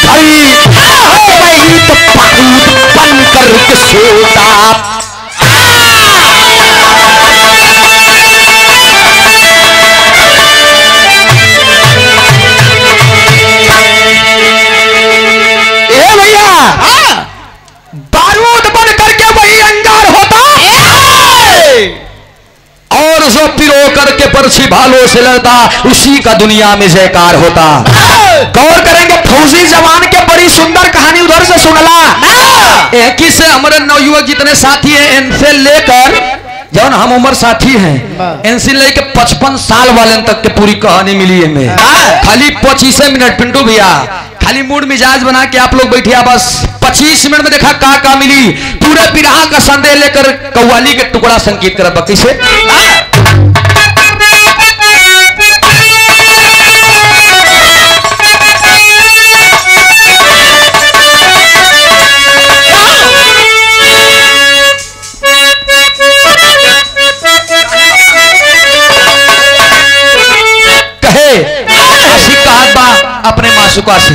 खड़ी वही तो बारूद बनकर के सोता। बारूद बन करके वही अंगार होता और जो पिरो करके परछी भालों से लड़ता उसी का दुनिया में जयकार होता। गौर करेंगे फौजी जवान के बड़ी सुंदर कहानी उधर से सुनला। एक ही से हमारे नवयुवक जितने साथी हैं इनसे लेकर जब हम उम्र साथी हैं इनसे लेकर 55 साल वाले तक के पूरी कहानी मिली है में खाली 25 मिनट। पिंटू भैया खाली मूड मिजाज बना के आप लोग बैठिया बस 25 मिनट में देखा का मिली पूरे बिरहा का संदेह लेकर कव्वाली के टुकड़ा संकेत कर बकी से। अपने मासूका से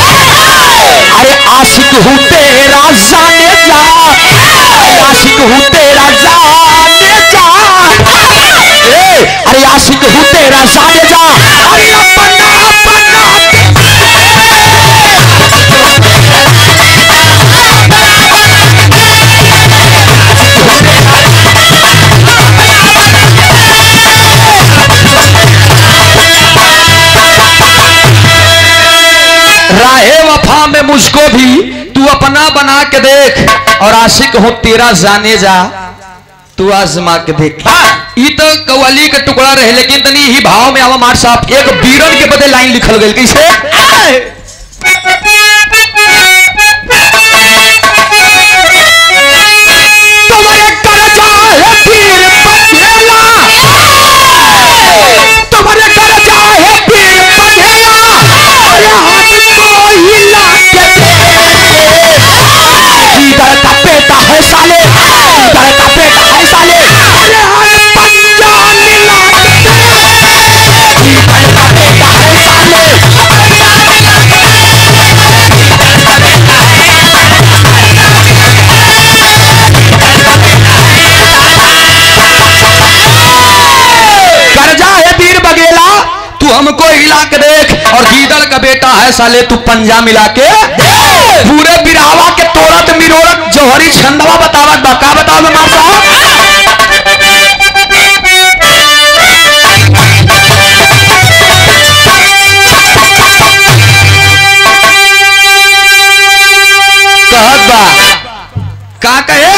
अरे आशिक हूँ तेरा जाने जा, आशिक हूँ तेरा जाने जा, अरे आशिक हूँ तेरा जाने जा, अरे अपना राहे वफा में मुझको भी तू अपना बना के देख और आशिक हो तेरा जाने जा तू आजमा के देख। ये तो कव्वाली का टुकड़ा रहे लेकिन तनी ही भाव में आवा मार साहब एक बीरन के बदले लाइन लिखल गई कैसे तुम्हारे कर्जा है पीर पटेला, तुम्हारे कर्जा है पीर पटेला, हिला के इधर का बेटा है साले, इधर का बेटा है साले, अरे हर पंजा मिला के इधर का बेटा है साले, कर्जा है वीर बघेला तू हमको हिला के देख और गीदड़ का बेटा है साले तू पंजा मिला के पूरे बिरावा के तोरत मिरोरत जौहरी छंदवा बतावत बका बताओ मार साहब। कहत बा का कहे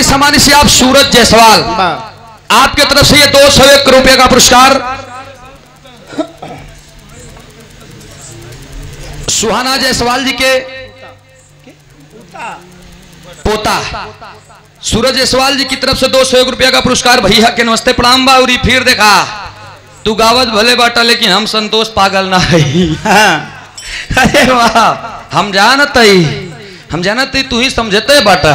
सम्मानित से आप सूरज जायसवाल आपके तरफ से ये 201 रुपए का पुरस्कार सुहाना जायसवाल जी के पोता सूरज जायसवाल जी की तरफ से 201 रुपया का पुरस्कार भैया के नमस्ते प्रणाम बाउरी। फिर देखा तू गावत भले बाटा लेकिन हम संतोष पागल ना है। अरे वाह हम जानते तू ही समझते बाटा।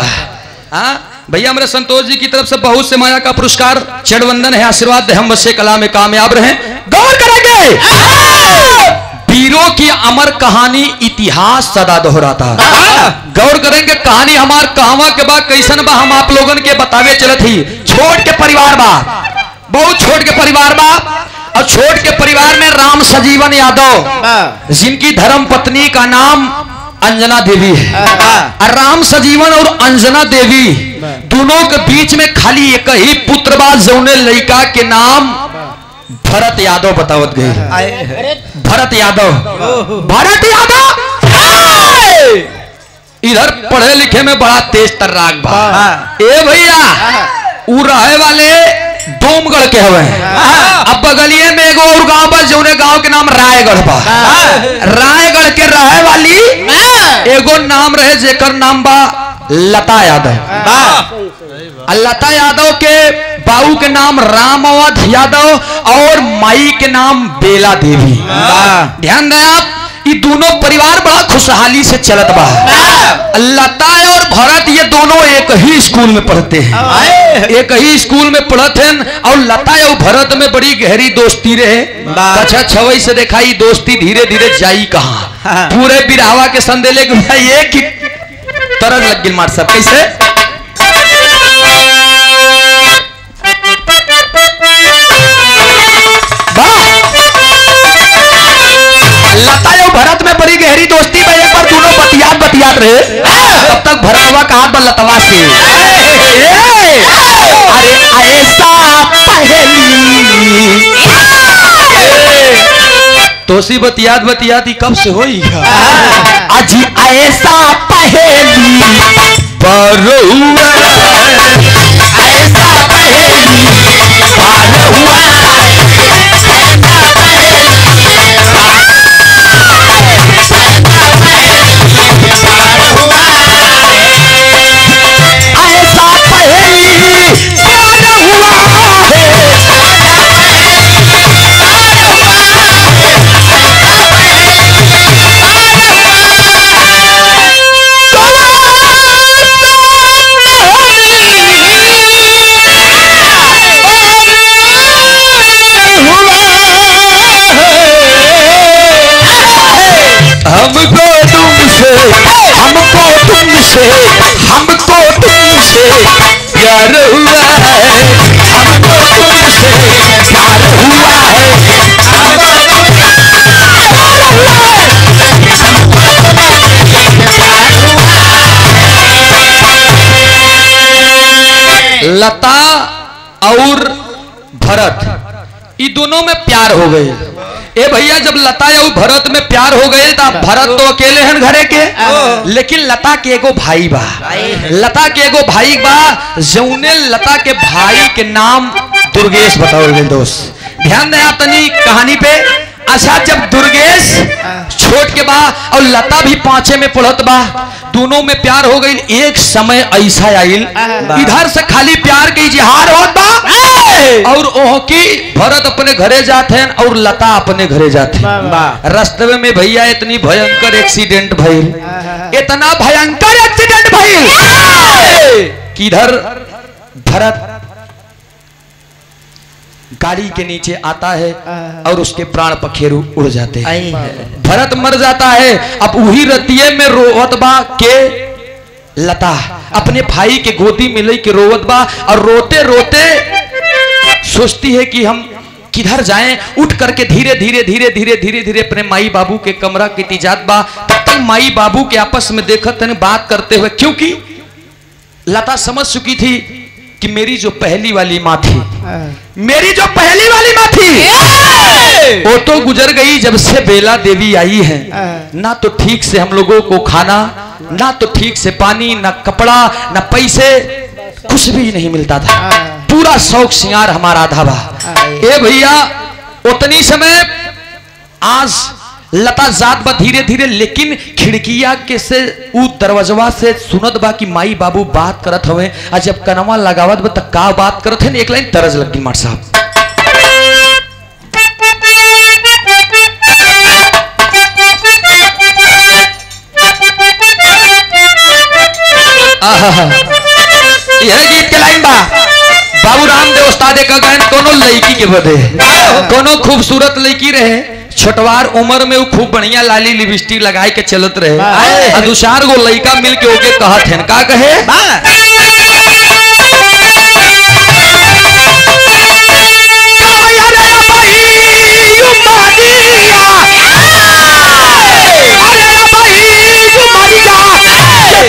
हाँ भैया हमारे संतोष जी की तरफ से बहुत से माया का पुरस्कार चढ़वंदन है। आशीर्वाद दे हम बच्चे कला में कामयाब रहे। गौर करेंगे वीरों की अमर कहानी इतिहास सदा दोहराता। गौर करेंगे कहानी हमार कहवा के बाद कैसन बा हम आप लोगन के बतावे चलत ही। छोट के परिवार बा, बहुत छोट के परिवार बा और छोट के परिवार में राम सजीवन यादव जिनकी धर्म पत्नी का नाम अंजना देवी है। और राम सजीवन और अंजना देवी दोनों के बीच में खाली एक ही पुत्र बा जौने लड़का के नाम भरत यादव बतावत गए। भरत यादव इधर पढ़े लिखे में बड़ा तेज तर्राक बा। ए भैया उ रहे वाले डोमगढ़ के हवे। अब बगलिए में एगो और गांव बा जौने गांव के नाम रायगढ़ बा। रायगढ़ के रहे वाली एगो नाम रहे जेकर नाम बा लता यादव। लता यादव के बाबू के नाम रामावत यादव और माई के नाम बेला देवी। ध्यान दें आप ये दोनों परिवार बड़ा खुशहाली से चलत बा। लता और भरत ये दोनों एक ही स्कूल में पढ़ते हैं, एक ही स्कूल में पढ़ते हैं। और लता और भरत में बड़ी गहरी दोस्ती रहे। अच्छा छवई से देखा ये दोस्ती धीरे धीरे जाई कहाँ पूरे बिरहवा के संदेले एक ही तरह लग गई मार सब। कैसे लता और भरत में बड़ी गहरी दोस्ती में एक बार दोनों बतियात रहे। तब तक भरतवा का हाथ लतवा से अरे ऐसा पहेली तोसी बतियात ही कब से होई अजी ऐसा पहेली पर हुआ ऐसा पहेली पर हुआ हमको तुमसे प्यार हुआ है, हमको तुमसे प्यार हुआ है, लता और भरत ये दोनों में प्यार हो गए। ए भैया जब लता और भरत में प्यार हो गए तो भरत तो अकेले हैं घरे के, लेकिन लता के एगो भाई बा। लता के एगो भाई बा जौने लता के भाई के नाम दुर्गेश बताओ दोस्त। ध्यान दें आप तनी कहानी पे। अच्छा जब दुर्गेश छोट के बा और लता भी पांचे में पढ़त बा, दोनों में प्यार हो गई। एक समय ऐसा आइल इधर से खाली प्यार के इजहार होत बा और ओह की भरत अपने घरे जाते हैं और लता अपने घरे जाते हैं। रास्ते में भैया इतनी भयंकर एक्सीडेंट भइल, इतना भयंकर एक्सीडेंट भइल कि इधर भरत गाड़ी के नीचे आता है और उसके प्राण पखेरु उड़ जाते हैं। भरत मर जाता है। अब वही रतिये में रोवत बा के लता अपने भाई के गोदी में ले के रोवत बा और रोते रोते सोचती है कि हम किधर जाएं। उठ करके धीरे धीरे धीरे धीरे धीरे धीरे अपने माई बाबू के कमरा की तिजात बा। तब तक माई बाबू के आपस में देखत हैं बात करते हुए, क्योंकि लता समझ चुकी थी कि मेरी जो पहली वाली माँ थी, मेरी जो पहली वाली माँ थी वो तो गुजर गई जब से बेला देवी आई है। ना तो ठीक से हम लोगों को खाना, ना तो ठीक से पानी, ना कपड़ा, ना पैसे, कुछ भी नहीं मिलता था। पूरा शौक श्रृंगार हमारा आधा बा। ए भैया उतनी समय आज लता जात बा धीरे धीरे, लेकिन खिड़किया के से उ दरवाजवा से सुनत बा कि माई बाबू बात करत हवे। आ जब कनवा लगावत बा त का बात करत है, एक लाइन तरज लगी मार साहब। यह गीत के लाइन बा बाबू रामदेव उस्ताद का गायन कोनो लड़की के बदे, कोनो खूबसूरत लड़की रहे, छोटवार उम्र में वो खूब बढ़िया लाली लिपस्टिक लगाए के चलत रहे। दुशार गो लड़का मिल के ओके कहत है, का कहे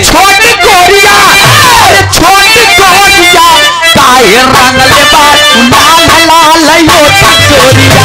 छोटी गोरिया, छोटी गोरिया काहे रंगले बा लाल लाल यो छोरिया।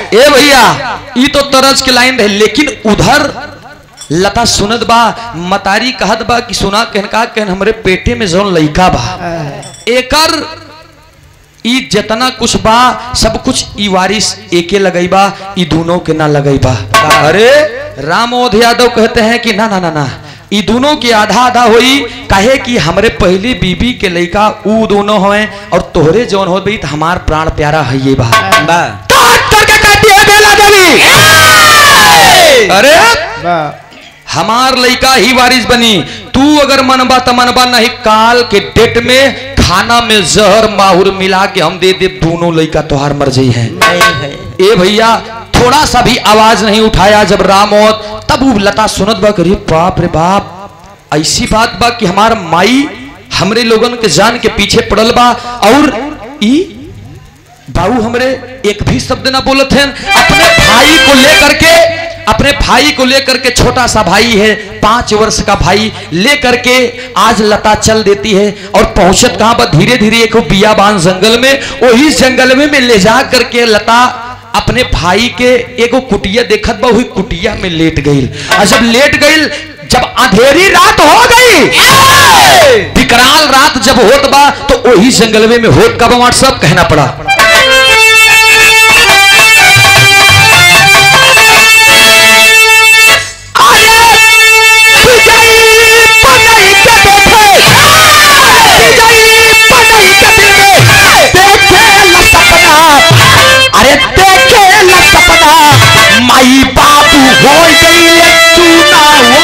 ए भैया ये तो तरज के लाइन रहे, लेकिन उधर लता सुनत बा, मतारी कहत बा कि सुना कहनका कहन हमरे पेटे में जौन लइका बा एकर ई जितना कुछ बा सब कुछ ई वारिस एके लगई बा, ई दोनों के ना लगई बा। अरे रामोद यादव कहते हैं कि ना ना ना ना, ई दोनों के आधा आधा होई, काहे कि हमरे पहली बीबी के लइका ऊ दोनों होए और तोहरे जौन हो बई हमार प्राण प्यारा है ये बा। अरे हमार लइका ही वारिस बनी, तू अगर मनबा त मनबा, नहीं काल के डेट में खाना में जहर माहुर मिला के हम दे दे, दोनों लइका तोहार मर जाई है। ए भैया थोड़ा सा भी आवाज नहीं उठाया जब राम मौत, तब वो लता सुनत बा, करी बाप रे बाप ऐसी बात बा कि हमार माई हमरे लोगन के जान के पीछे पड़ल बा और ई बाबू हमरे एक भी शब्द ना बोलत हैं। अपने भाई को लेकर के, अपने भाई को लेकर के, छोटा सा भाई है 5 वर्ष का भाई लेकर के आज लता चल देती है और पहुंचत कहां पर, धीरे धीरे एक बियाबान जंगल में, वही जंगल में ले जा करके लता अपने भाई के एगो कुटिया देखत बा, वही कुटिया में लेट गई। और जब लेट गई, जब अंधेरी रात हो गई, विकराल रात जब होत बा, तो वही जंगल में होत का बा सब कहना पड़ा। अरे देखे न सपना माई बाबू हो गई चूना हो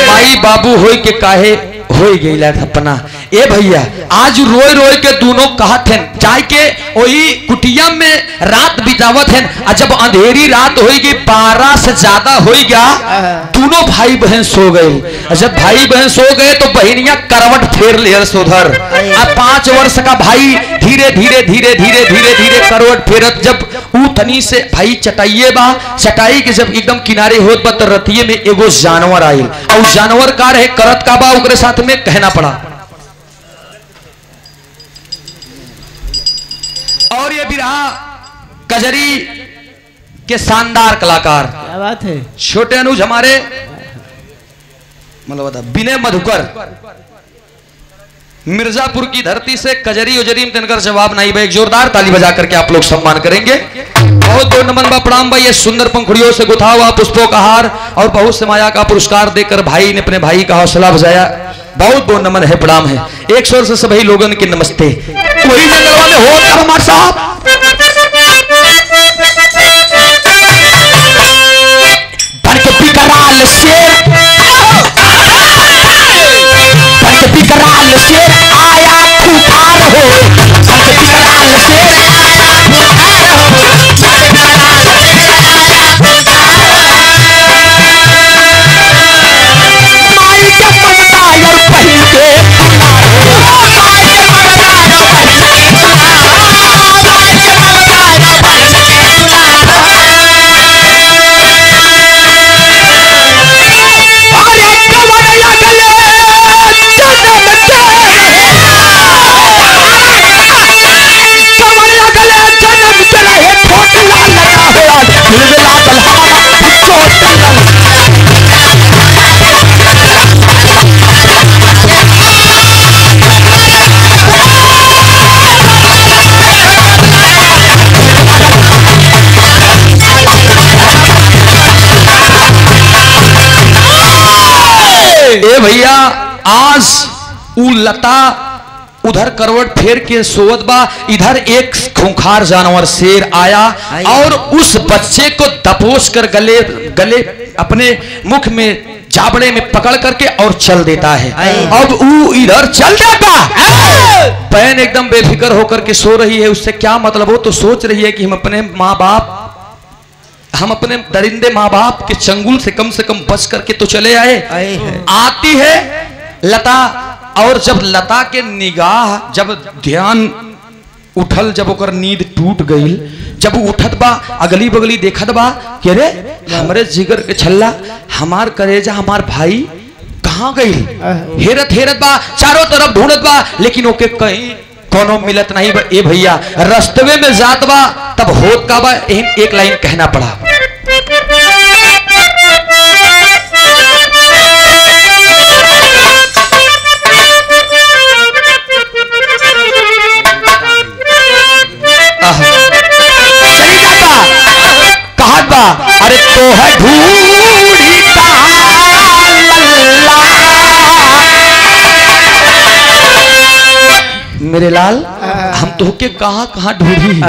माई बाबू हो के काहे हो गई अपना। ए भैया आज रोए रोए के दोनों कहत हैं, जाए के वही कुटिया में रात बितावत हैं। जब अंधेरी रात होगी 12 से ज्यादा हो गया, दोनों भाई बहन सो गए। जब भाई बहन सो गए तो बहनियां करवट फेर ले उधर। अब 5 वर्ष का भाई धीरे धीरे धीरे धीरे धीरे धीरे करवट फेरत, जब तनी से भाई चटाइए बा, चटाई के जब एकदम किनारे होत बा, तो रतिये में एगो जानवर आयल और जानवर का रहे करत का बा, उनके साथ में कहना पड़ा। और ये बिरहा कजरी के शानदार कलाकार, क्या बात है, छोटे अनुज हमारे मतलब विनय मधुकर मिर्जापुर की धरती से कजरी उजरी में तनकर जवाब नहीं भाई, एक जोरदार ताली बजा करके आप लोग सम्मान करेंगे। बहुत बहुत नमन बा प्रणाम भाई। ये सुंदर पंखुड़ियों से गुथा हुआ पुष्पों का हार और बहुत से माया का पुरस्कार देकर भाई ने अपने भाई का हौसला बजाया। बहुत बहुत नमन है, प्रणाम है। एक स्वर से सभी लोगों के नमस्ते। वही जंगलवा में हो हमारे साहब बिकराल शेर, बिकराल शेर आया खुखार हो, बिकराल शेर आया खुखार हो, बिकराल शेर आया खुखार ए भैया आज उ लता उधर करवट फेर के सोवत बा, इधर एक खूंखार जानवर शेर आया और उस बच्चे को दबोच कर गले गले अपने मुख में जाबड़े में पकड़ करके और चल देता है। अब वो इधर चल देता, बहन एकदम बेफिक्र होकर के सो रही है। उससे क्या मतलब हो, तो सोच रही है कि हम अपने दरिंदे माँ बाप के चंगुल से कम बच करके तो चले आए। आती है लता, और जब लता के निगाह जब ध्यान उठल, जब ओकर नींद टूट गई, जब उठत बा अगली बगली देखत बा कि अरे हमरे जिगर के छल्ला, हमार करेजा, हमार भाई कहाँ गई। हेरत हेरत बा, चारों तरफ ढूंढत बा, लेकिन ओके कहीं कोनो मिलत नहीं बा। ए भैया रस्तवे में जात बा, तब होत का बा एक लाइन कहना पड़ा। अरे तो है ढूंढी मेरे लाल, हम तो के कहां कहां ढूंढी।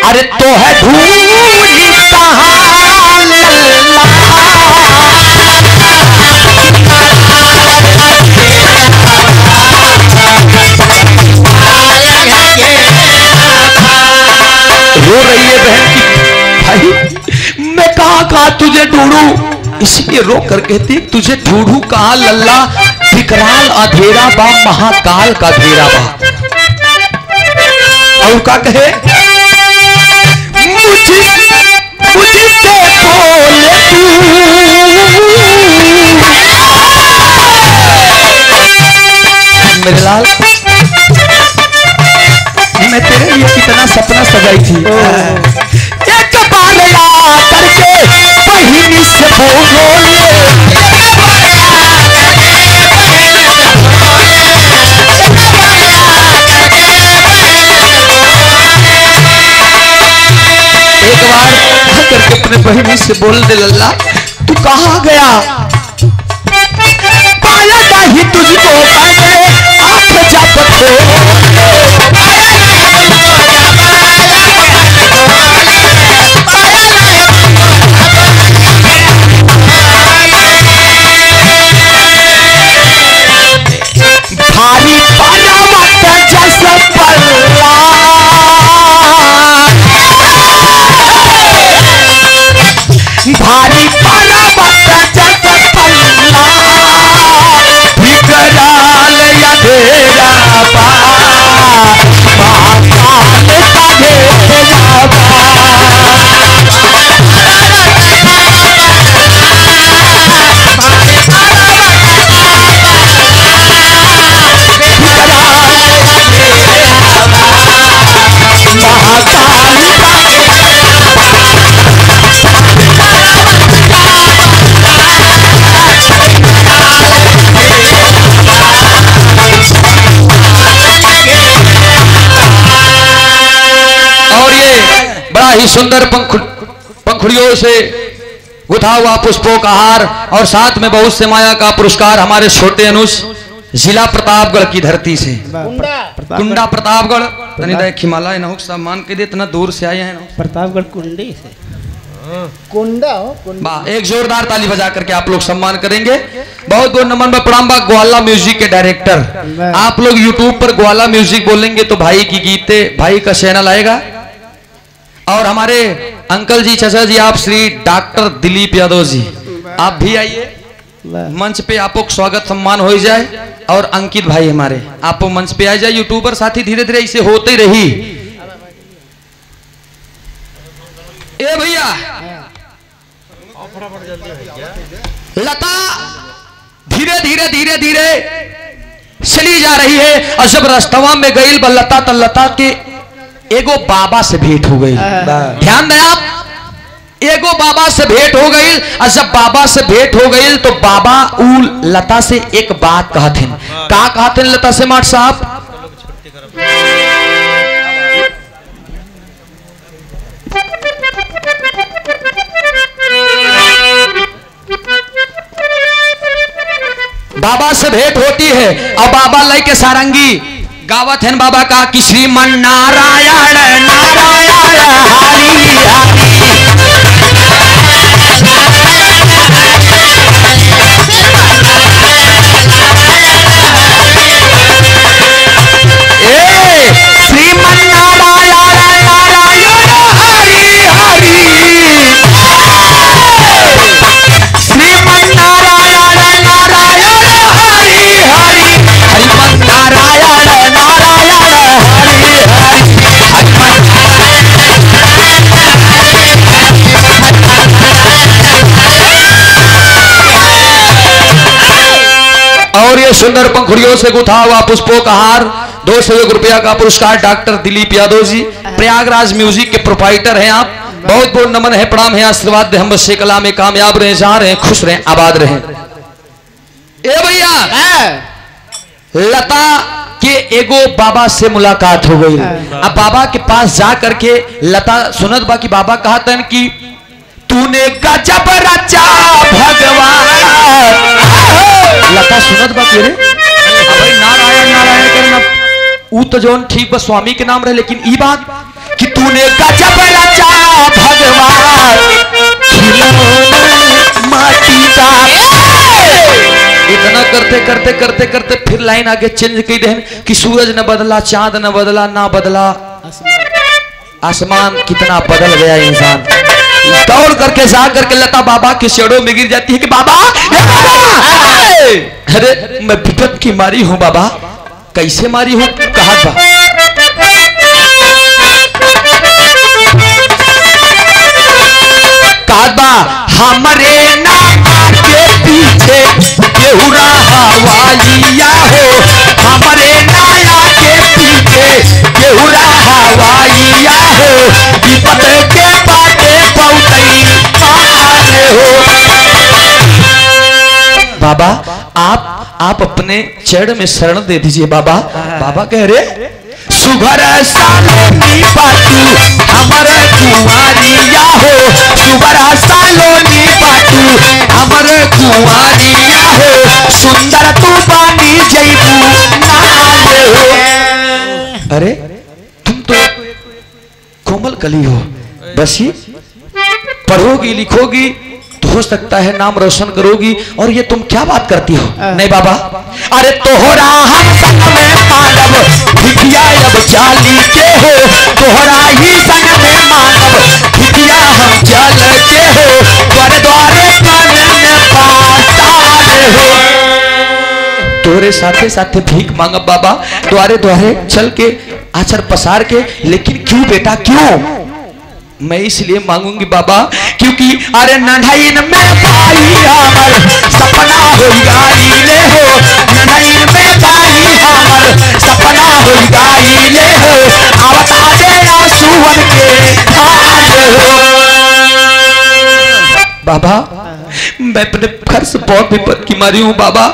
अरे तो है ढूंढी रो रही है बहन की, भाई मैं कहां तुझे ढूंढूं, इसलिए रो कर कहती तुझे ढूंढूं कहां लल्ला, विकराल अंधेरा बा, महाकाल का घेरा बा। और क्या कहे, मुझसे बोले तू मेरे लाल, मैं तेरे लिए कितना सपना सजाई थी। एक बार करके बहिनी से बोले, एक बार करके अपने बहिनी से बोल दे लल्ला तू कहाँ गया, पाया नहीं तुझको मैंने आंख जब भारी पर्वत जैसे पल्ला, भारी पर्वत जैसे पल्ला, विकराल अंधेरा बा, महाकाल का घेरा बा। बड़ा ही सुंदर पंखुड़ियों से गुथा हुआ पुष्पों का हार, और साथ में बहुत से माया का पुरस्कार हमारे छोटे अनुज जिला प्रतापगढ़ की धरती से, कुंडा प्रतापगढ़ हिमालय नहुक सम्मान के लिए इतना दूर से आए हैं प्रतापगढ़ कुंडी से कुंडा। एक जोरदार ताली बजा करके आप लोग सम्मान करेंगे। बहुत बहुत नमन प्रणाम बा ग्वाला म्यूजिक के डायरेक्टर। आप लोग यूट्यूब पर ग्वाला म्यूजिक बोलेंगे तो भाई की गीते, भाई का चैनल आएगा। और हमारे अंकल जी, चाचा जी, आप श्री डॉक्टर दिलीप यादव जी, आप भी आइए मंच पे, आपको स्वागत सम्मान हो जाए। और अंकित भाई हमारे, आप मंच पे आ जाए। यूट्यूबर साथी धीरे धीरे इसे होते रही। ए भैया लता धीरे धीरे धीरे धीरे चली जा रही है, और जब रास्तवा में गई लता तो लता के एगो बाबा से भेंट हो गई। ध्यान दें आप, एगो बाबा से भेंट हो गई, और जब बाबा से भेंट हो गई तो बाबा उ लता से एक बात कहथिन। का कहथिन लता से माट साहब, बाबा से भेंट होती है और बाबा लय के सारंगी गावत है बाबा का कि श्रीमन नारायण नारायण हरि और ये सुंदर पंखुड़ियों से गुथा हुआ पुष्पों का हार 201 रुपया का पुरस्कार डॉक्टर दिलीप यादव जी प्रयागराज म्यूजिक के प्रोपाइटर हैं आप। बहुत बहुत नमन है, प्रणाम है, आशीर्वाद दे। हम बस कला में कामयाब रहे, जा रहे, खुश रहे, आबाद रहे। ए भैया लता के एगो बाबा से मुलाकात हो गई। अब बाबा के पास जा करके लता सुनत बा कि बाबा कहतन कि तूने गजब रचा भगवान। लता सुनत बा कि रे भाई नारायण नारायण करना ऊ तो जौन ठीक बा स्वामी के नाम रहे, लेकिन ई बात कि तूने गजब रचा भगवान माटी का। इतना करते करते करते करते फिर लाइन आगे चेंज की देन कि सूरज न बदला, चांद न बदला, ना बदला आसमान। कितना बदल गया इंसान। दौड़ करके जा करके लता बाबा के शेड़ों में गिर जाती है कि बाबा, अरे मैं विपत की मारी हूं बाबा। कैसे मारी हूं? कहा बा हमरे नाम के पीछे केहू रहावाइया हो, हमरे नाया के पीछे केहू रहावाइया हो, विपत के बाटे पौतई पाले हो। बाबा आप अपने चरण में शरण दे दीजिए बाबा। बाबा कह रहे सुघर सालोनी पाटू हमरे कुंवारिया हो, सुघर सालोनी पाटू हमरे कुंवारिया हो, सुंदर तू बानी जैबू नाले हो। अरे तुम तो कोमल कली हो, बस ही पढ़ोगी लिखोगी तो हो सकता है नाम रोशन करोगी, और ये तुम क्या बात करती हो? नहीं बाबा, अरे तोहरा हम संग में मानव भिखिया अब चाली के हो, तोहरा ही संग में मानव भिखिया हम चल के हो, द्वारे द्वारे काने में पाताल हो। तोरे साथे साथे भीख मांगब बाबा, द्वारे द्वारे चल के आचर पसार के। लेकिन क्यों बेटा क्यों? मैं इसलिए मांगूंगी बाबा क्योंकि अरे नन्हाइन में भाई हमर सपना हो गाई ले हो, नन्हाइन में भाई हमर सपना हो गाई ले हो, आवता दे आंसुअन के हाल हो। बाबा मैं अपने घर से बहुत विपद की मारी हूँ बाबा।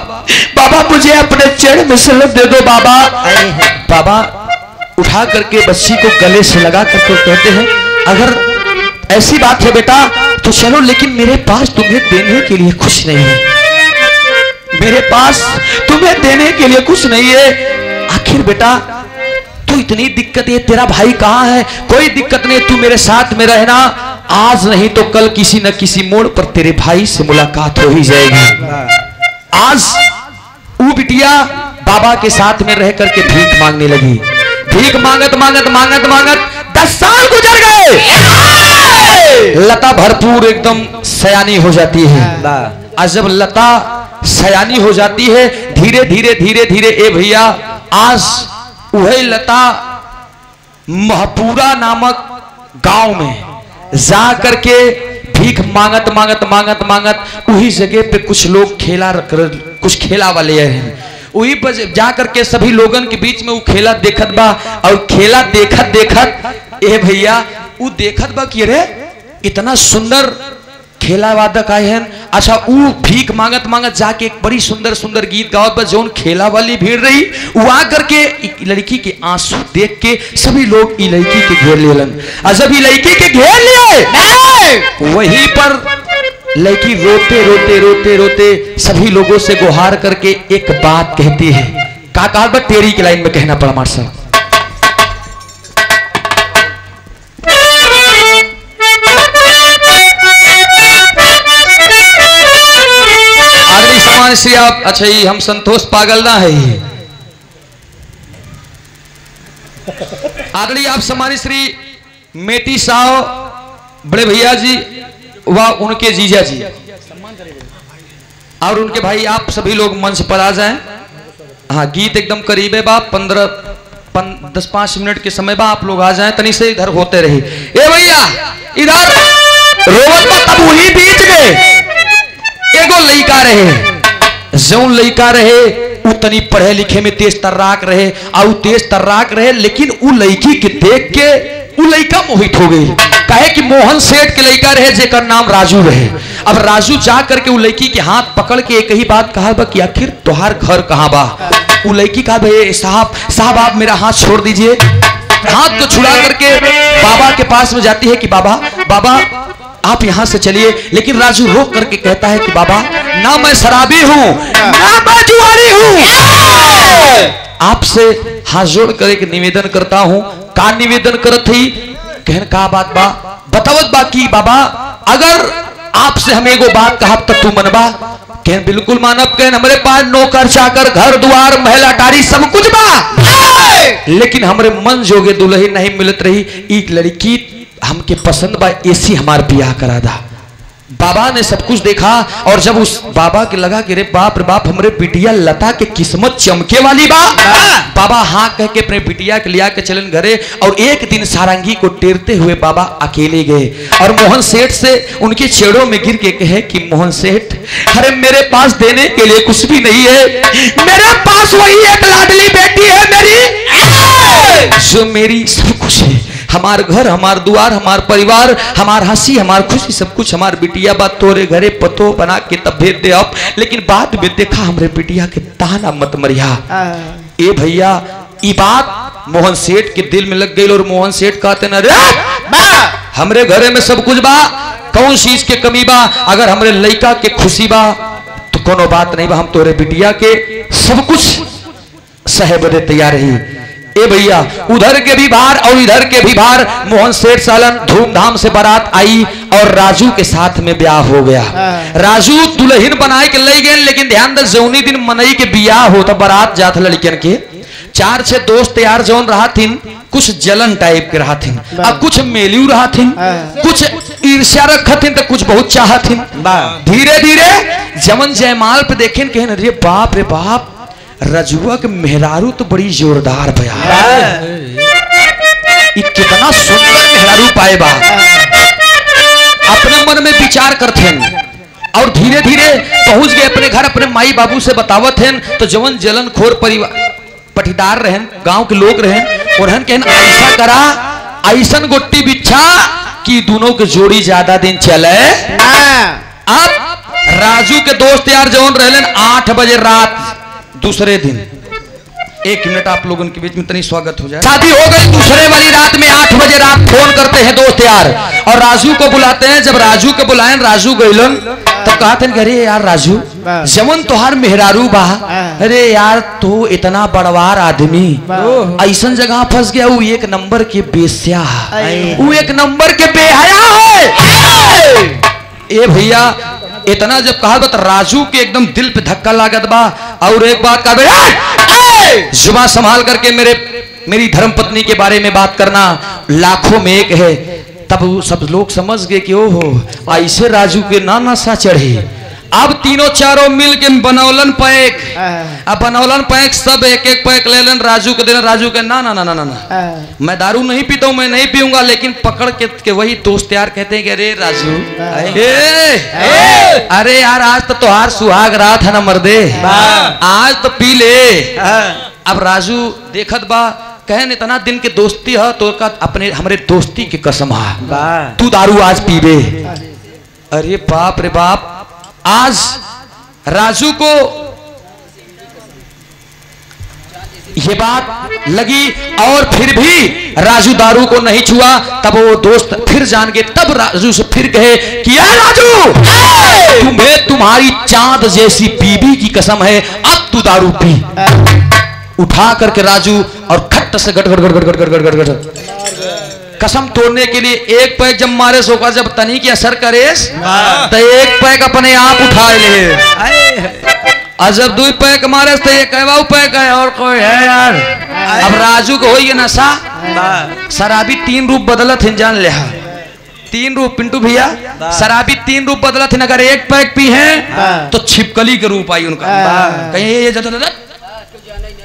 बाबा मुझे अपने चरण में सलत दे दो बाबा। बाबा उठा करके बच्ची को गले से लगा करके कहते हैं अगर ऐसी बात है बेटा तो चलो, लेकिन मेरे पास तुम्हें देने के लिए कुछ नहीं है, मेरे पास तुम्हें देने के लिए कुछ नहीं है। आखिर बेटा तू इतनी दिक्कत है, तेरा भाई कहाँ है? कोई दिक्कत नहीं, तू मेरे साथ में रहना, आज नहीं तो कल किसी न किसी मोड़ पर तेरे भाई से मुलाकात हो ही जाएगी। आज वो बिटिया बाबा के साथ में रह करके भीख मांगने लगी। भीख मांगत मांगत मांगत मांगत 10 साल गुजर गए। लता भरपूर एकदम सयानी हो जाती है। आज जब लता सयानी हो जाती है धीरे धीरे धीरे धीरे ए भैया, आज वही लता महपूरा नामक गांव में जा करके भीख मांगत मांगत मांगत मांगत वही जगह पे कुछ लोग कुछ खेला वाले हैं, वही पर जा करके सभी लोगन के बीच में वो खेला देखत बा। और खेला देखत देखत ए भैया वो देखत बा कि रे इतना सुंदर खेला वादक आए हैं। अच्छा वो भीख मांगत मांगत जाके एक बड़ी सुंदर सुंदर गीत गावत बा, जौन खेला वाली भीड़ रही वो आ करके लड़की के आंसू देख के सभी लोग ई लड़की के घेर लेलन। जब ई लड़की के घेर लिए वहीं पर लड़की रोते रोते रोते रोते सभी लोगों से गुहार करके एक बात कहती है। का कहा बट टेरी की लाइन में कहना पड़ा मार साहब। आदरणीय सम्मान श्री आप अच्छा ही हम संतोष पागल ना है। आदरणीय आप सम्मानित श्री मेटी साहब बड़े भैया जी व उनके जीजा जी और उनके भाई आप सभी लोग मंच पर आ जाएं। हाँ गीत एकदम करीब है बाप 10-5 मिनट के समय बा आप लोग आ जाएं। तनी से इधर होते रही ए भैया इधर रोवत बा तब वही बीच गए एगो लइका रहे जौन लइका रहे उ तनी पढ़े लिखे में तेज तर्राक रहे और तेज तर्राक रहे लेकिन उ लड़की के देख के उ लइका मोहित हो गई। कहे कि मोहन सेठ के लइका रहे जेकर नाम राजू रहे। अब राजू जा करके उ लड़की के हाथ पकड़ के एक ही बात कहा बा कि आखिर तोहार घर कहाँ बा। उ लड़की कहा भाई साहब आप मेरा हाथ छोड़ दीजिए। हाथ को छुड़ा करके बाबा के पास में जाती है कि बाबा आप यहाँ से चलिए। लेकिन राजू रोक करके कहता है कि बाबा ना मैं शराबी हूँ ना मैं जुआरी हूँ। आपसे हाथ जोड़ कर एक निवेदन करता हूँ। का निवेदन करत थी कहन का बात बा बतावत बाकी बाबा अगर आपसे हम एगो बात कहा तब तू मनबा। कहन बिल्कुल मानब। कहन हमारे पास नौकर चाकर घर द्वार महिला टारी सब कुछ बा लेकिन हमारे मन जोगे दुल्हन नहीं मिलत रही। एक लड़की हमके पसंद बा ऐसी हमार बियाह करा दा। बाबा ने सब कुछ देखा और जब उस बाबा के लगा कि रे बाप हमरे बिटिया लता के किस्मत चमके वाली बा। बाबा हाँ कह के अपने बिटिया के लिया के चलन घरे और एक दिन सारंगी को टेरते हुए बाबा अकेले गए और मोहन सेठ से उनके छेड़ों में गिर के कहे कि मोहन सेठ अरे मेरे पास देने के लिए कुछ भी नहीं है। मेरे पास वही एक लाडली बेटी है मेरी जो मेरी सब कुछ है। हमार घर हमार द्वार हमार परिवार हमार हंसी हमार खुशी सब कुछ हमार बिटिया बात तोरे घरे पतो बना के तब भेज दे अब। लेकिन बाद में देखा हमरे बिटिया के ताना मत मरिया। ए भैया ये बात मोहन सेठ के दिल में लग गई और मोहन सेठ कहते न रे हमरे घरे में सब कुछ बा कौन चीज के कमी बा। अगर हमरे लड़का के खुशी बा तो कोनो बात नहीं बा। हम तोरे बिटिया के सब कुछ सहे बदे तैयार रही। ए भैया उधर के भी भार और इधर के भी भार मोहन सेठ सालन धूमधाम से बारात आई और राजू के साथ में ब्याह हो गया। राजू दुल्हन बनाए के ले गए लेकिन ध्यान दे जौनी दिन मनई के ब्याह हो तो बारात जात लड़कियन के 4-6 दोस्त यार जौन रहा थिन कुछ जलन टाइप के रहा थिन और कुछ मेलियू रहा थिन कुछ ईर्ष्या रखा थिन तो कुछ बहुत चाह थिन। धीरे धीरे जमन जयमाल पे देखें कहन रे बाप रजुआ के मेहरारू तो बड़ी जोरदार भया कितना सुंदर मेहरारू पाए बा। अपने मन में विचार करते और धीरे धीरे पहुंच गए अपने घर अपने माई बाबू से बतावत हैं। तो जवन जलन खोर परिवार पटीदार रहन गांव के लोग रहन और कहन ऐसा करा ऐसन गोट्टी बिछा कि दोनों के जोड़ी ज्यादा दिन चले। अब राजू के दोस्त यार जवन रहलन 8 बजे रात दूसरे दिन 1 मिनट आप लोगों के बीच में तनी स्वागत हो जाए। शादी हो गई दूसरे वाली रात में 8 बजे रात फोन करते हैं दोस्त यार और राजू को बुलाते हैं। जब राजू को बुलाएं राजू गइलन तब कहते हैं अरे यार राजू जमन तोहार मेहरारू बा अरे यार तू इतना बड़वार आदमी ऐसा जगह फंस गया। वो 1 नंबर के बेस्या वो 1 नंबर के बेहया है। ए भैया इतना जब कहा तो राजू के एकदम दिल पे धक्का लागत बा और एक बात का जुबान संभाल करके मेरी धर्मपत्नी के बारे में बात करना लाखों में एक है। तब सब लोग समझ गए कि ओहो ऐसे राजू के ना नशा चढ़े। अब तीनों चारों मिल के बनौलन पैक अब बनौलन पैक सब एक पैक ले लन राजू को देना। राजू के ना मैं दारू नहीं पीता हूँ मैं नहीं पीऊंगा। लेकिन पकड़ के वही दोस्त यार कहते हैं कि अरे राजू अरे यार आज तो तोहार सुहाग रात है ना मर्दे आज तो पी ले। अब राजू देखत बा कहन इतना दिन के दोस्ती है तो अपने हमारे दोस्ती की कसम है तू दारू आज पीबे। अरे बाप रे बाप आज राजू को ये बात लगी और फिर भी राजू दारू को नहीं छुआ। तब वो दोस्त फिर जान गए, तब राजू से फिर कहे कि राजू, तुम्हें तुम्हारी चांद जैसी बीबी की कसम है, अब तू दारू पी। उठा करके राजू और खट्ट से गट गट गट गट गट गट गट गट कसम तोड़ने के लिए एक पैक जब मारे सोका, जब तनी की असर करे तो एक पैक अपने आप उठा ले, और जब 2 पैक मारे तो ये कहवा पैक है और कोई है यार। अब राजू को हो ये नशा, शराबी 3 रूप बदलत है, जान ले 3 रूप पिंटू भैया, शराबी 3 रूप बदलत है। अगर एक पैक पी है तो छिपकली के रूप आई उनका। कहीं ये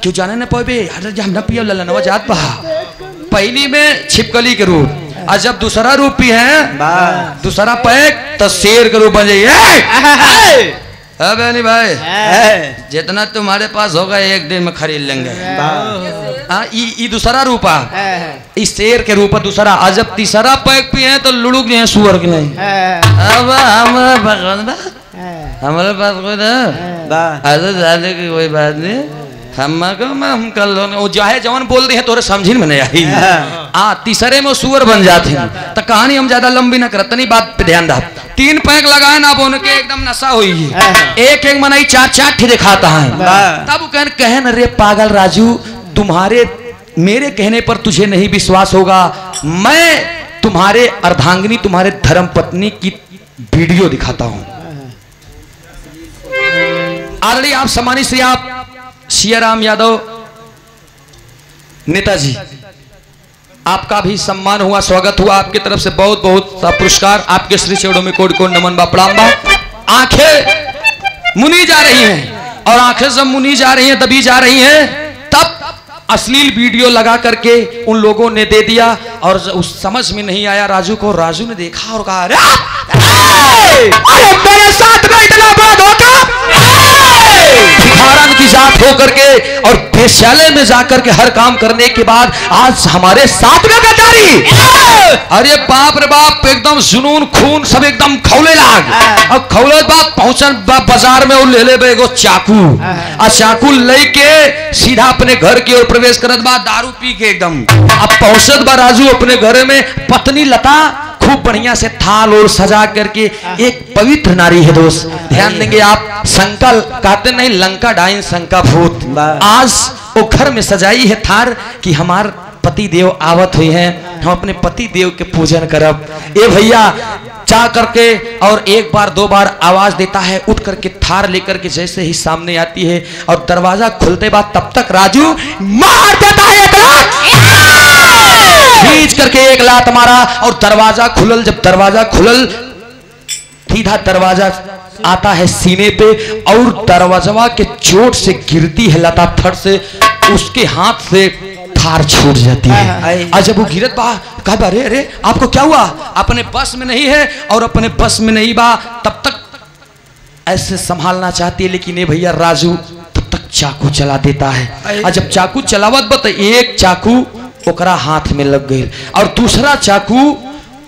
क्यों जाने न पाए हम न पिया ललनवा जात बहा। पहली में छिपकली के रूप, और जब दूसरा रूप पी है दूसरा पैक तो शेर के रूप बन जाइए। अब नहीं भाई, जितना तुम्हारे पास होगा एक दिन में खरीद लेंगे। ये दूसरा रूप इस शेर के रूप दूसरा। और जब तीसरा पैक पी है तो लुड़ुक नहीं सुअर के नहीं। अब हमारे पास कोई जाने की कोई बात नहीं, हम कल वो जाहे जवान बोल रही है तोरे समझी में नहीं आई। तीसरे में सुअर बन जाते हैं। तो कहानी हम ज्यादा लंबी ना करत, नहीं बात पे ध्यान दा। 3 पैक लगाए ना, अब उनके एकदम नशा हुई है। एक एक मनाई 4-4 ठे दिखाता है। तब कहे न रे पागल राजू, तुम्हारे मेरे कहने पर तुझे नहीं विश्वास होगा, मैं तुम्हारे अर्धांगिनी तुम्हारे धर्म पत्नी की वीडियो दिखाता हूं। ऑलरेडी आप सम्मानित श्री आप सियाराम यादव नेताजी, आपका भी सम्मान हुआ, स्वागत हुआ आपकी तरफ से, बहुत बहुत पुरस्कार आपके श्री चरणों में कोटि कोटि नमन बा प्रणाम बा। आंखें मुनी जा रही हैं, और आंखें जब मुनी जा रही हैं तभी जा रही हैं, तब अश्लील वीडियो लगा करके उन लोगों ने दे दिया। और उस समझ में नहीं आया राजू को, राजू ने देखा और कहा अरे मेरे साथ में इतना बड़ा धोखा, भिखारन की जात होकर के और वेश्यालय में जाकर के हर काम करने के बाद आज हमारे साथ में गद्दारी। अरे बाप रे बाप, एकदम जुनून खून सब एकदम खौले लाग। अब खौले बाप पहुंचन बाजार में ले ले बेगो चाकू, और चाकू लेके सीधा अपने घर की ओर प्रवेश करत बा, दारू पी के एकदम। अब पहुंचत बा राजू अपने घर में, पत्नी लता खूब बढ़िया से थाल और सजा करके, एक पवित्र नारी है दोस्त, ध्यान देंगे आप। शंका कहते नहीं, लंका डाइन शंका भूत। आज वो घर में सजाई है थार कि हमार पति देव आवत हुई हैं, हम अपने पति देव के पूजन करब। ए भैया जा करके और 1 बार 2 बार आवाज देता है, उठ करके थार लेकर के जैसे ही सामने आती है और दरवाजा खुलते बाद तब तक राजू मार देता है एक लात, खींच करके 1 लात मारा और दरवाजा खुलल। जब दरवाजा खुलल सीधा दरवाजा आता है सीने पे, और दरवाजा के चोट से गिरती है लता फट से, उसके हाथ से थार छूट जाती है। और जब वो गिरत बा कहा अरे अरे आपको क्या हुआ, अपने बस में नहीं है और अपने बस में नहीं बा। तब तक ऐसे संभालना चाहती है, लेकिन ये भैया राजू तब तक चाकू चला देता है। और जब चाकू चलावत बा तो एक चाकू ओकरा हाथ में लग गई और दूसरा चाकू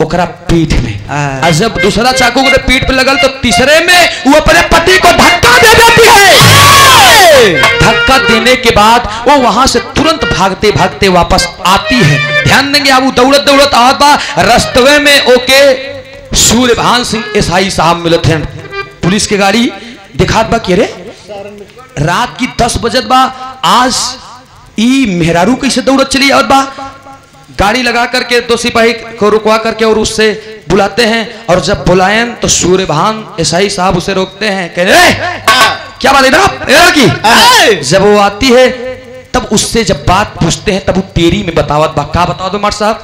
ओकरा पीठ में। और जब दूसरा चाकू ओकरे पीठ पे लगल तो तीसरे में वो अपने पति को धक्का दे देती है। धक्का देने के बाद वो वहां से तुरंत भागते भागते वापस आती है। ध्यान देंगे आप, दौड़त दौड़त आवत बा, रास्ते में ओके सूर्यभान सिंह एसआई साहब मिलत हैं, पुलिस के गाड़ी दिखात बा कि रे रात की 10 बजत बा, आज ई मेहरारू कैसे दौड़त चली आवत बा। गाड़ी लगा करके 2 सिपाही को रुकवा करके और उससे बुलाते हैं, और जब बुलाएं तो सूर्यभान एसआई साहब उसे रोकते हैं, कह रहे क्या बात है की। जब वो आती है तब उससे जब बात पूछते हैं तब वो तेरी में बतावत बा। क्या बताओ मार साहब,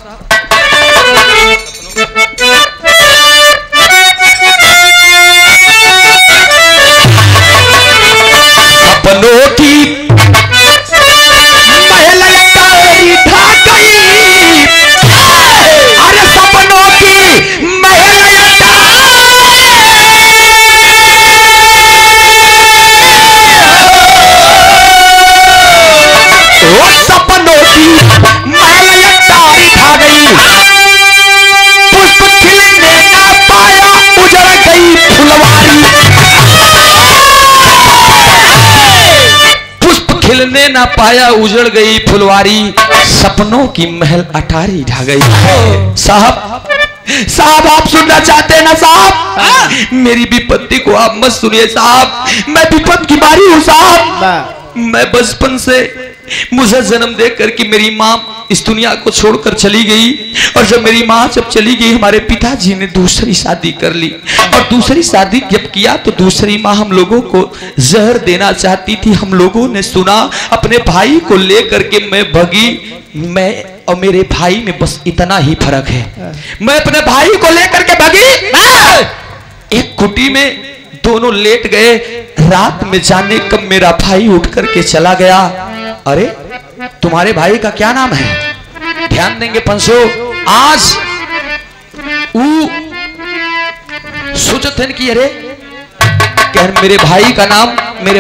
अपनों की अरे सपनों की सपनों की महल तारी खा गई, पुष्प खिलने ना पाया, उजड़ गई फुलवारी। पुष्प खिलने ना पाया उजड़ गई फुलवारी, सपनों की महल अटारी ढा गई। साहब साहब आप सुनना चाहते हैं ना साहब? मेरी विपत्ति को आप मत सुनिए साहब, मैं विपत्ति की बारी हूँ साहब। मैं बचपन से मुझे जन्म दे करके मेरी माँ इस दुनिया को छोड़कर चली गई, और जब मेरी माँ जब चली गई हमारे पिताजी ने दूसरी शादी कर ली, और दूसरी शादी जब किया तो दूसरी माँ हम लोगों को जहर देना चाहती थी। हम लोगों ने सुना, अपने भाई को लेकर के मैं भगी। मैं और मेरे भाई में बस इतना ही फर्क है, मैं अपने भाई को लेकर के भगी। एक कुटी में दोनों लेट गए, रात में जाने कब मेरा भाई उठ करके चला गया। अरे तुम्हारे भाई का क्या नाम है? ध्यान देंगे पंसो, आज वो सोचते हैं कि अरे कहन मेरे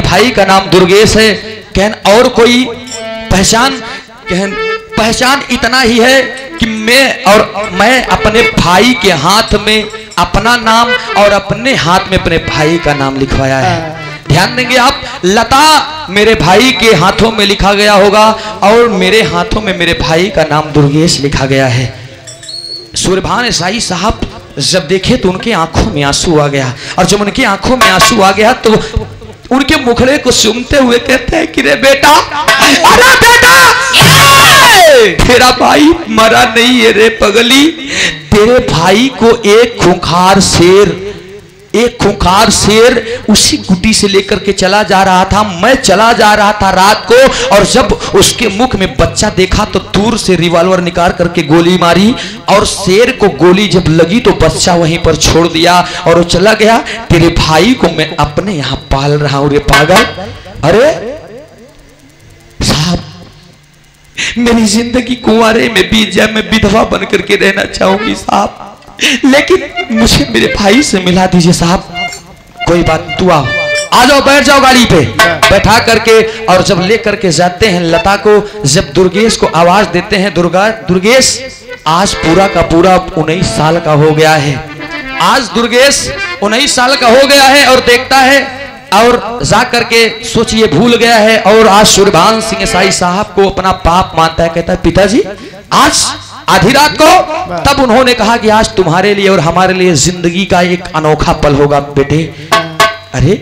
भाई का नाम दुर्गेश है, कहन और कोई पहचान? कहन पहचान इतना ही है कि मैं अपने भाई के हाथ में अपना नाम और अपने हाथ में अपने भाई का नाम लिखवाया है। ध्यान देंगे आप, लता मेरे भाई के हाथों में लिखा गया होगा और मेरे हाथों में मेरे भाई का नाम दुर्गेश लिखा गया है। सूर्यभान साई साहब जब देखे तो उनके आंखों में आंसू आ गया, और जब उनके आंखों में आंसू आ गया तो उनके मुखड़े को सूंघते हुए कहते हैं कि रे बेटा, अरे बेटा, तेरा भाई मरा नहीं है रे पगली, तेरे भाई को एक खूंखार शेर उसी कुटी से लेकर के चला जा रहा था। मैं चला जा रहा था रात को, और जब उसके मुख में बच्चा देखा तो दूर से रिवॉल्वर निकाल करके गोली मारी, और शेर को गोली जब लगी तो बच्चा वहीं पर छोड़ दिया और वो चला गया। तेरे भाई को मैं अपने यहाँ पाल रहा हूं रे पागल। अरे साहब, मेरी जिंदगी कुंवारे में बीत जाए, मैं विधवा बन करके रहना चाहूंगी साहब, लेकिन मुझे मेरे भाई से मिला दीजिए साहब। कोई बात, तू आओ, आ जाओ, बैठ जाओ गाड़ी पे, बैठा करके, और जब ले करके जाते हैं लता को, जब दुर्गेश को आवाज देते हैं, दुर्गेश आज पूरा का पूरा 19 साल का हो गया है। आज दुर्गेश 19 साल का हो गया है, और देखता है और जा करके सोचिए भूल गया है, और आज सूर्यभान सिंह साई साहब को अपना पाप मानता है। कहता है पिताजी, आज आधी रात को, तब उन्होंने कहा कि आज तुम्हारे लिए और हमारे लिए जिंदगी का एक अनोखा पल होगा बेटे। अरे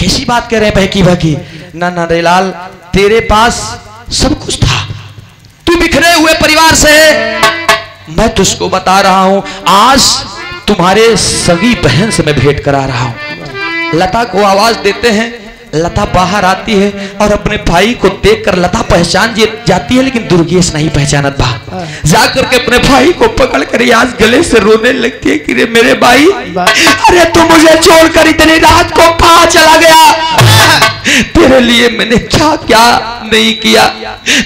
कैसी बात कह रहे हैं बहकी बहकी? ना ना रेलाल, तेरे पास सब कुछ था, तू बिखरे हुए परिवार से, मैं तुझको बता रहा हूं, आज तुम्हारे सगी बहन से मैं भेंट करा रहा हूं। लता को आवाज देते हैं, लता बाहर आती है और अपने भाई को देखकर लता पहचान जाती है, लेकिन दुर्गेश नहीं पहचानत बा। जाकर के अपने भाई को पकड़ कर आज गले से रोने लगती है कि रे मेरे भाई, अरे तू मुझे छोड़कर इतनी रात को कहां चला गया? तेरे लिए मैंने क्या क्या नहीं किया,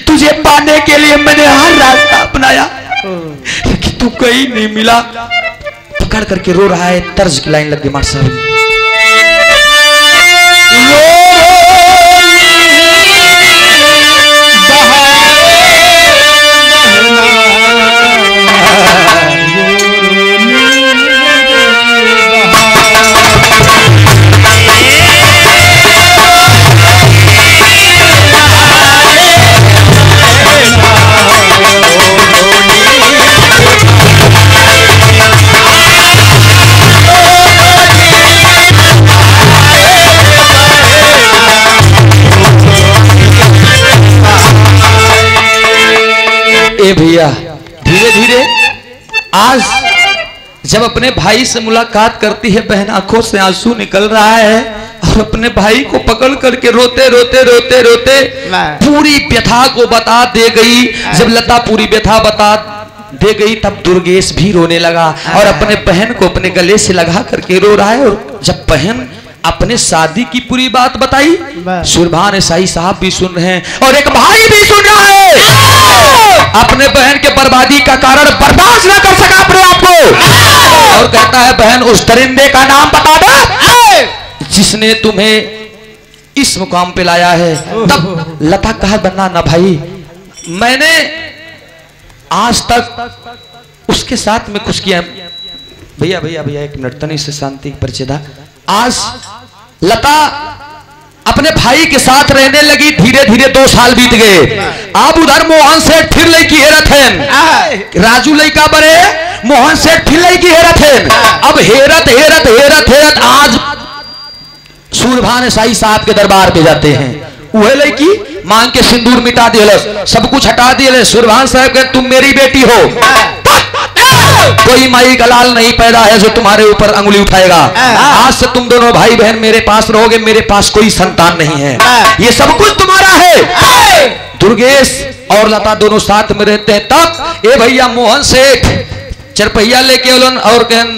तुझे पाने के लिए मैंने हर रास्ता अपनाया, लेकिन तू कहीं नहीं मिला। पकड़ करके रो रहा है, तर्ज की लाइन लग गई मार साहब, भैया धीरे धीरे आज जब अपने भाई से मुलाकात करती है, बहन आंखों से आंसू निकल रहा है, और अपने भाई को पकड़ करके रोते रोते रोते रोते पूरी व्यथा को बता दे गई। जब लता पूरी व्यथा बता दे गई तब दुर्गेश भी रोने लगा, और अपने बहन को अपने गले से लगा करके रो रहा है। और जब बहन अपने शादी की पूरी बात बताई, सूर्यभान साई साहब भी सुन रहे हैं और एक भाई भी सुन रहा है, अपने बहन के बर्बादी का कारण बर्दाश्त न कर सका अपने आप को, और कहता है बहन उस दरिंदे का नाम बता दे जिसने तुम्हें इस मुकाम पे लाया है। तब लता कहा बन्ना ना भाई, मैंने आज तक उसके साथ में कुछ किया। भैया भैया भैया एक मिनट, तनी से शांति परिचय। आज लता अपने भाई के साथ रहने लगी। धीरे धीरे 2 साल बीत गए। अब उधर मोहन सेठ फिर लड़की हेरत है। राजू लड़का बड़े, मोहन सेठ फिर लड़की हेरत है। अब हेरत हेरत हेरत हेरत आज सूरभान साई साहब के दरबार पे जाते हैं। वह लड़की मांग के सिंदूर मिटा दिया, सब कुछ हटा दिया। सूरभान साहब कहते तुम मेरी बेटी हो, कोई माई का लाल नहीं पैदा है जो तुम्हारे ऊपर अंगुली उठाएगा। आज से तुम दोनों भाई बहन मेरे पास रहोगे, मेरे पास कोई संतान नहीं है, ये सब कुछ तुम्हारा है। दुर्गेश और लता दोनों साथ में रहते हैं। तब ए भैया मोहन सेठ चरपहिया लेके उलन और कहन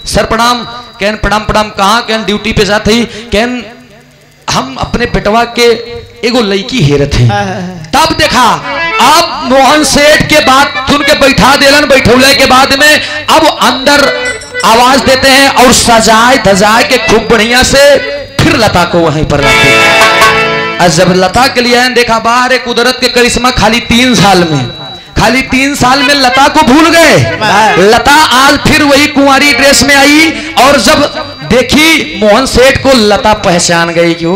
सर प्रणाम, कहन प्रणाम प्रणाम, कहाँ कहन ड्यूटी पे जाते ही, कहन हम अपने बेटवा के एगो लड़की हेरत है। तब देखा अब मोहन सेठ के बात सुन के बैठा देलन। बैठौले के बाद में अब अंदर आवाज देते हैं और सजाए धजाए के खूब बढ़िया से फिर लता को वहीं पर रखते हैं। और जब लता के लिए देखा बाहर एक कुदरत के करिश्मा, खाली 3 साल में लता को भूल गए। लता आज फिर वही कुंवारी ड्रेस में आई और जब देखी मोहन सेठ को, लता पहचान गई कि ओ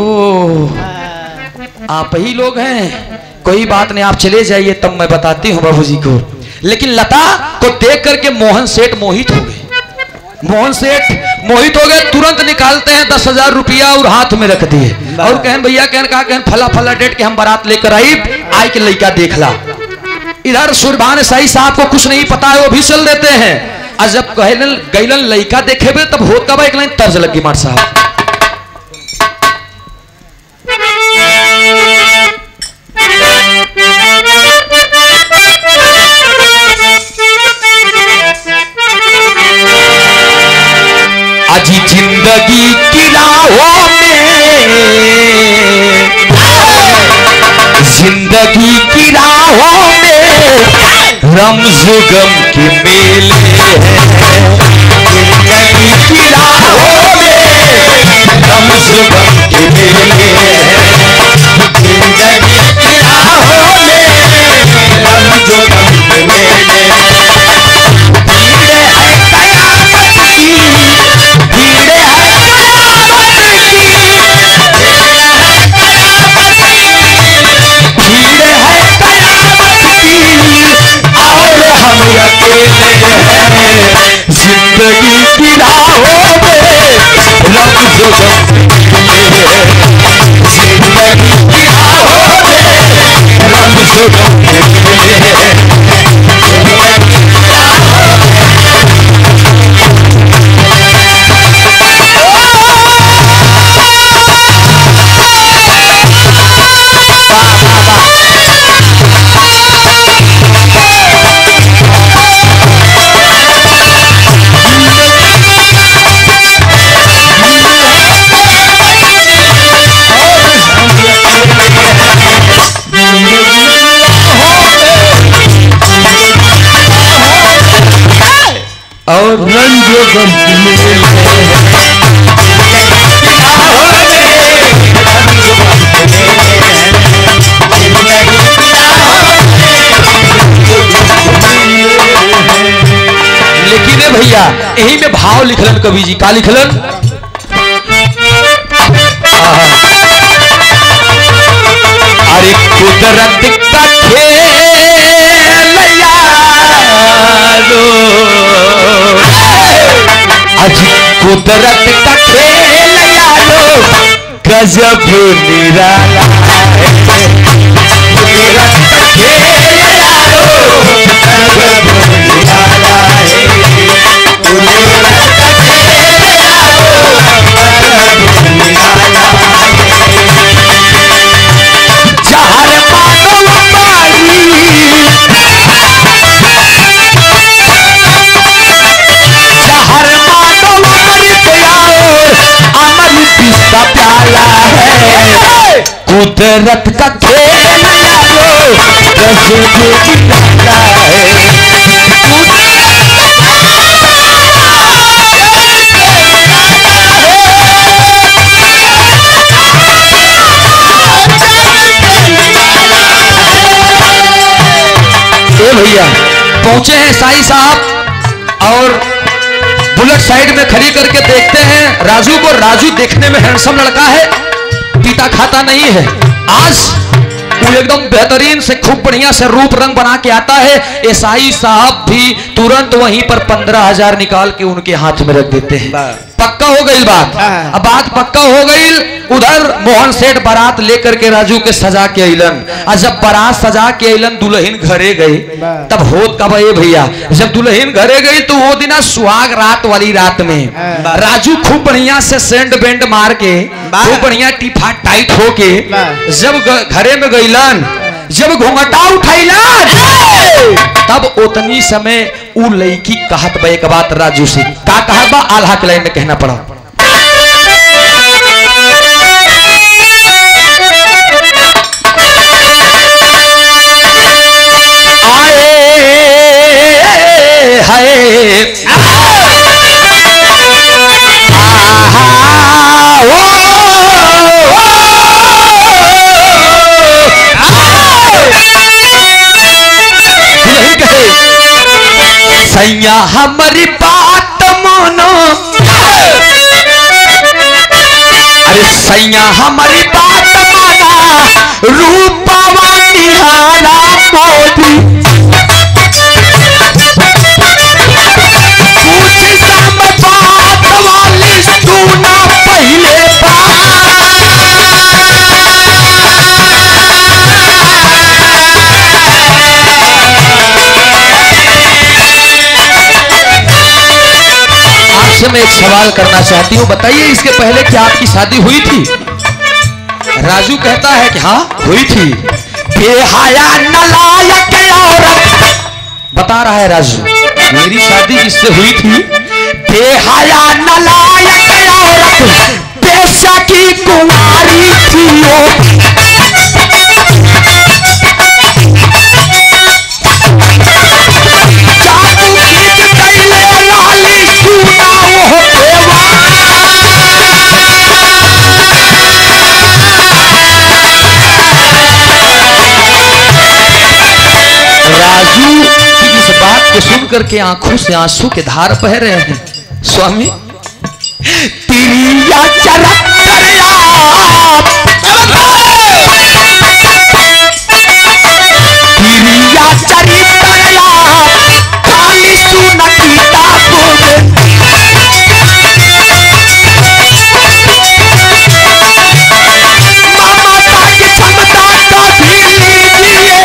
आप ही लोग हैं। कोई बात नहीं, आप चले जाइए, तब मैं बताती हूँ बाबूजी को। लेकिन लता को देख करके मोहन सेठ मोहित हो गए। मोहन सेठ मोहित हो गए, तुरंत निकालते हैं 10,000 रुपया और हाथ में रख दिए और कहन भैया कहन कहा कहन फला फला डेट के हम बारात लेकर आई के लड़का देख ला। इधर सूरभान साई साहब को कुछ नहीं पता है, वो भी चल देते हैं। और जब गैलन लड़का देखे तब होत का एक लाइन तर्ज लगी मार साहब। अजी जिंदगी की राहों में, जिंदगी की राहों में रमज़ गम के मेले हैं। जिंदगी की राहों में रमज़ गम के मेले हैं। जिंदगी की राहों में रमज़ गम के मेले हैं। भीड़ है कयामत की, भीड़ है कयामत की, भीड़ है कयामत की, भीड़ है कयामत की और हम अकेले हैं। जिंदगी की राहों में रमज़ गम के मेले हैं। जिंदगी की राहों में रमज़ गम के मेले हैं। और रंजो गम के मेले लेकिन भैया यही में भाव लिखलन कवि जी। का लिखलन? अरे कुदरत का खेल यारो, आज कुदरत का खेल यारो गजब निराला है। कुदरत का खेल यारो गजब निराला है। कुदरत का खेल यारो गजब निराला है। जहर मानो पानी, जहर मानो अमृत और अमृत का प्याला है। कुदरत का खेल यारो गजब निराला है। भैया पहुंचे हैं साई साहब और बुलेट साइड में खड़ी करके देखते हैं राजू को। राजू देखने में हैंडसम लड़का है, पीता खाता नहीं है। आज वो एकदम बेहतरीन से खूब बढ़िया से रूप रंग बना के आता है। एसआई साहब भी तुरंत वहीं पर 15,000 निकाल के उनके हाथ में रख देते हैं। पक्का हो गई बात। अब बात पक्का हो गई। उधर मोहन सेठ बारात लेकर के राजू के सजा के अइलन, और जब बारात सजा के अइलन दुल्हन घरे गई, तब होत कब है भैया, जब दुल्हन घरे गई तो वो दिन सुहाग रात वाली रात में राजू खूब बढ़िया से सेंड बेंड मार के खूब बढ़िया टीफा टाइट होके जब घरे में गईलन, जब घूंघटा उठैलन, तब उतनी समय उ लड़की कहत बा एक बात राजू से, का कहत बा आल्हा के लाइन में कहना पड़ा। सैया हमारी बात मानो, अरे सैया हमारी बात माना, रूपवा निहारा मोदी, कुछ सम बात वाली सुना पहले मैं एक सवाल करना चाहती हूँ, बताइए इसके पहले क्या आपकी शादी हुई थी? राजू कहता है कि हाँ हुई थी। बेहया नालायक औरत, बता रहा है राजू, मेरी शादी जिससे हुई थी बेहया नालायक औरत, पेशा की कुमारी थी वो, को सुन करके आंखों से आंसू के धार बह रहे हैं। स्वामी तिरिया खाली सुनतीता ममता की क्षमता कभी लीजिए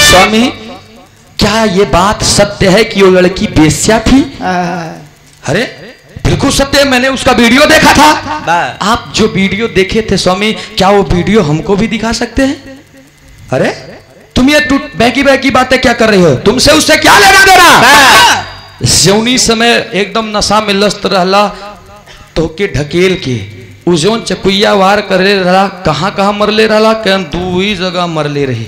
स्वामी, क्या ये बात सत्य है कि वो लड़की बेश्या थी? अरे बिल्कुल सत्य है, मैंने उसका वीडियो देखा था। आप जो वीडियो देखे थे स्वामी, क्या वो वीडियो हमको भी दिखा सकते हैं? अरे तुम ये बहकी बातें क्या कर रही हो? तुमसे उससे क्या लेना देना? जौनी समय एकदम नशा में लस्त रहला तो के ढकेल के उजोन चकुइया वार करे रहा, कहाँ मरले रहा, कह 2 ही जगह मरले रही।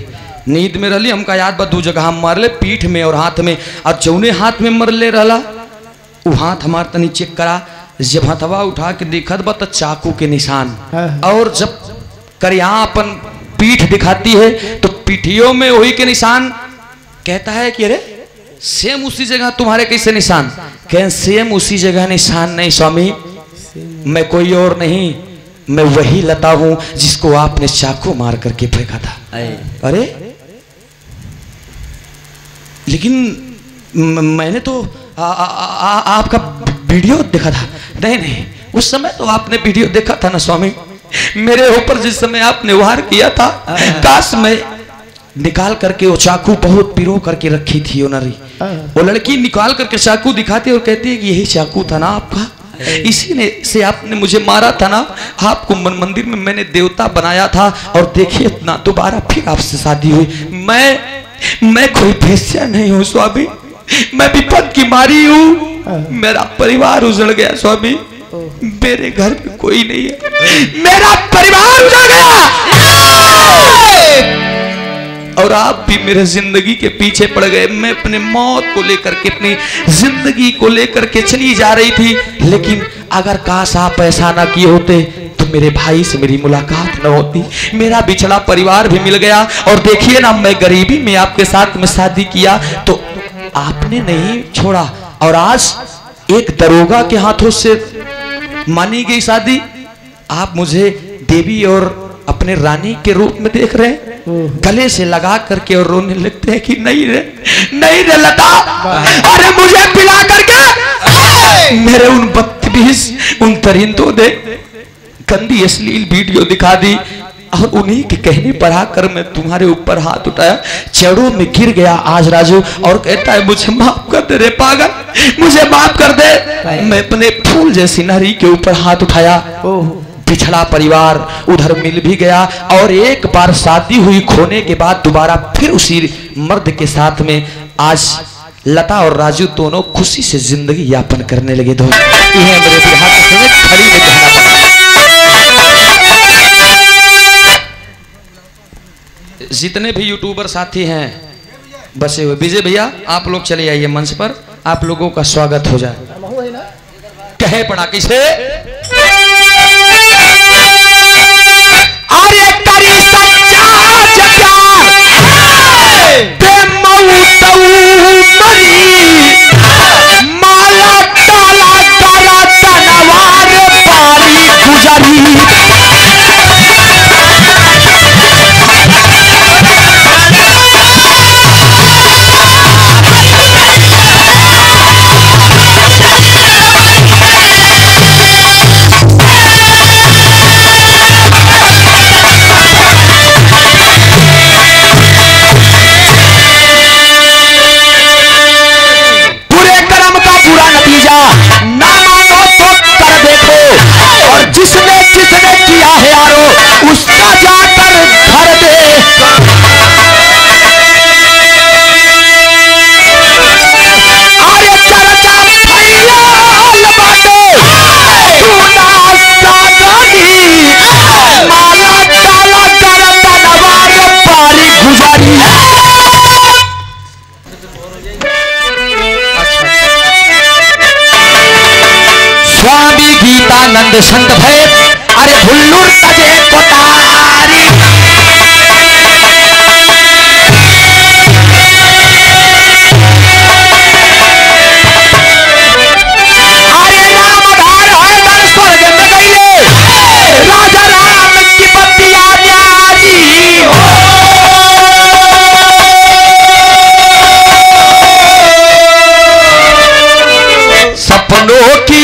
नींद में रहली, हमका याद बा 2 जगह हम मारले, पीठ में और हाथ में। और जौने हाथ में मरले रहला वो हाथ हमार तनी चेक करा, जब हथवा उठा के देखत बा तो चाकू के निशान, और जब करिया अपन पीठ दिखाती है तो पीठियों में वही के निशान। कहता है कि अरे सेम उसी जगह तुम्हारे कैसे निशान? कह सेम उसी जगह निशान नहीं स्वामी, मैं कोई और नहीं, मैं वही लता हूं जिसको आपने चाकू मार करके फेंका था। अरे लेकिन मैंने तो आपका वीडियो देखा था। नहीं, उस समय तो आपने वीडियो देखा था ना स्वामी, मेरे ऊपर जिस समय आपने वार किया था, काश मैं निकाल करके वो चाकू बहुत पिरो करके रखी थी। वो लड़की निकाल करके चाकू दिखाती और कहती है कि यही चाकू था ना आपका, इसी ने से आपने मुझे मारा था ना, आपको मंदिर में मैंने देवता बनाया था, और देखिए ना दोबारा फिर आपसे शादी हुई। मैं कोई बेश्या नहीं हूँ स्वामी, मैं विपद की मारी हूँ, मेरा परिवार उजड़ गया स्वामी, मेरे घर में कोई नहीं है, मेरा परिवार उजड़ गया, और आप भी मेरे जिंदगी के पीछे पड़ गए। मैं अपने मौत को लेकर के, अपनी जिंदगी को लेकर के चली जा रही थी, लेकिन अगर काश आप ऐसा ना किए होते तो मेरे भाई से मेरी मुलाकात दुख न होती, मेरा बिछड़ा परिवार भी मिल गया। और देखिए ना, मैं गरीबी में आपके साथ में शादी किया तो आपने नहीं छोड़ा, और आज एक दरोगा के हाथों से मानी गई शादी, आप मुझे देवी और अपने रानी के रूप में देख रहे हैं, गले से लगा करके और रोने लगते हैं कि नहीं रे लता, अरे मुझे पिला करके मेरे उन बदतमीज उन परिंदों ने गंदी अश्लील वीडियो दिखा दी, और उन्हीं के कहने पर आकर मैं तुम्हारे ऊपर हाथ उठाया, चरणों में गिर गया आज राजू, और कहता है मुझे माफ कर दे रे पागल, मुझे माफ कर दे। मैं अपने फूल जैसी नारी के ऊपर हाथ उठाया, पिछड़ा परिवार उधर मिल भी गया, और एक बार शादी हुई खोने के बाद दोबारा फिर उसी मर्द के साथ में आज लता और राजू दोनों खुशी से जिंदगी यापन करने लगे। दोस्त ये मेरे बिहार से खड़ी में कहना पड़ा। जितने भी यूट्यूबर साथी हैं बसे हुए, विजय भैया आप लोग चले आइए मंच पर, आप लोगों का स्वागत हो जाए। कहे पड़ा किसे अरे करी सच्चा माला ताला करा तलवार पारी गुजरी। जिसने जिसने किया है यारो उसका जाकर घर दे। अरे चर्चा फैलाल बाटे सुना सागनी, माला ताला कर तलवार पारी गुजरी। स्वामी गीतानंद संत भय अरे भुल्लुर तजे कोतारी। अरे नामधार है दर स्वर्ग में गईले, राजा राम की बत्तियां न्यारी हो। सपनों की